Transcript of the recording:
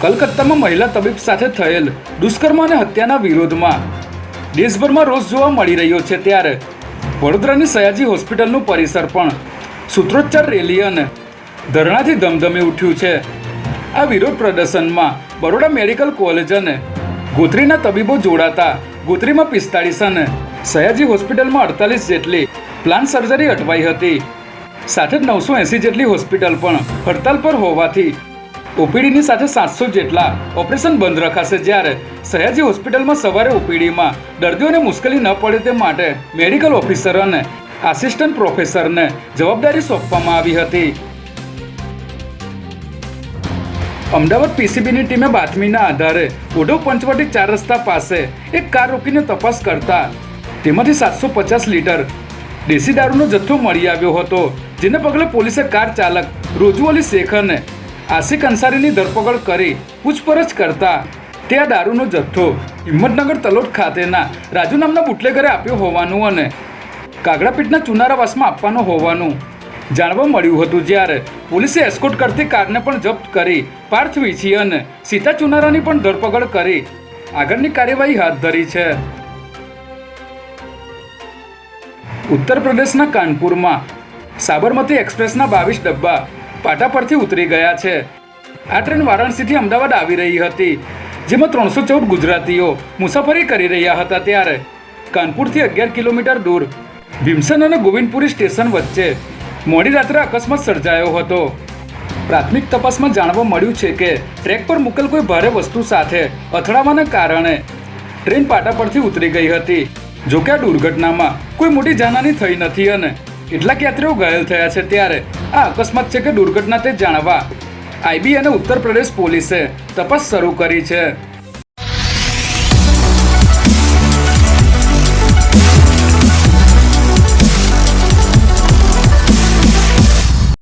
કલકત્તામાં મહિલા તબીબ સાથે થયેલ દુષ્કર્મ અને હત્યાના વિરોધમાં દેશભરમાં રોષ જોવા મળી રહ્યો છે, ત્યારે વડોદરાની સયાજી હોસ્પિટલનું પરિસર પણ સૂત્રોચ્ચાર રેલી અને ધરણાથી ધમધમી ઉઠ્યું છે. આ વિરોધ પ્રદર્શનમાં બરોડા મેડિકલ કોલેજ અને ગોત્રીના તબીબો જોડાતા ગોત્રીમાં 45 અને સયાજી હોસ્પિટલમાં 48 જેટલી પ્લાન્ટ સર્જરી અટવાઈ હતી. સાથે જ 980 જેટલી હોસ્પિટલ પણ હડતાલ પર હોવાથી ઓપીડીની સાથે 700 જેટલા ઓપરેશન બંધ રખાશે. જ્યારે સયાજી હોસ્પિટલમાં સવારે ઓપીડીમાં દર્દીઓને મુશ્કેલી ન પડે તે માટે મેડિકલ ઓફિસર અને આસિસ્ટન્ટ પ્રોફેસરને જવાબદારી સોંપવામાં આવી હતી. અમદાવાદ પીસીબીની ટીમે બાતમીના આધારે ઓઢવ પંચવટી 4 રસ્તા પાસે એક કાર રોકીને તપાસ કરતા તેમાંથી 750 લીટર દેશી દારૂનો જથ્થો મળી આવ્યો હતો, જેને પગલે પોલીસે કાર ચાલક રોજુ અલી શેખ અને આશિક અંસારીની ધરપકડ કરી પૂછપરછ કરતા તે આ દારૂનો જથ્થો હિંમતનગર તલોદ ખાતેના રાજુ નામના બુટલેગરે આપ્યો હોવાનું અને કાગડાપીઠના ચુનારાવાસમાં આપવાનો હોવાનું જાણવા મળ્યું હતું. જ્યારે પોલીસે એસ્કોર્ટ કરતી કારને પણ જપ્ત કરી પાર્થ વીછી અને સીતા ચુનારાની પણ ધરપકડ કરી આગળની કાર્યવાહી હાથ ધરી છે. ઉત્તર પ્રદેશના કાનપુરમાં સાબરમતી એક્સપ્રેસના 22 ડબ્બા પાટા પરથી ઉતરી ગયા છે. આ ટ્રેન વારાણસીથી અમદાવાદ આવી રહી હતી, જેમાં 314 ગુજરાતીઓ મુસાફરી કરી રહ્યા હતા. ત્યારે કાનપુરથી 11 કિલોમીટર દૂર ભીમસન અને ગોવિંદપુરી સ્ટેશન વચ્ચે મોડી રાત્રે અકસ્માત સર્જાયો હતો. પ્રાથમિક તપાસમાં જાણવા મળ્યું છે કે ટ્રેક પર મૂકેલ કોઈ ભારે વસ્તુ સાથે અથડાવાના કારણે ટ્રેન પાટા પરથી ઉતરી ગઈ હતી. જોકે આ દુર્ઘટનામાં કોઈ મોટી જાનહાની થઈ નથી અને કેટલાક યાત્રીઓ ઘાયલ થયા છે. ત્યારે આ અકસ્માત છે કે દુર્ઘટના તે જાણવા આઈબી અને ઉત્તર પ્રદેશ પોલીસે તપાસ શરૂ કરી છે.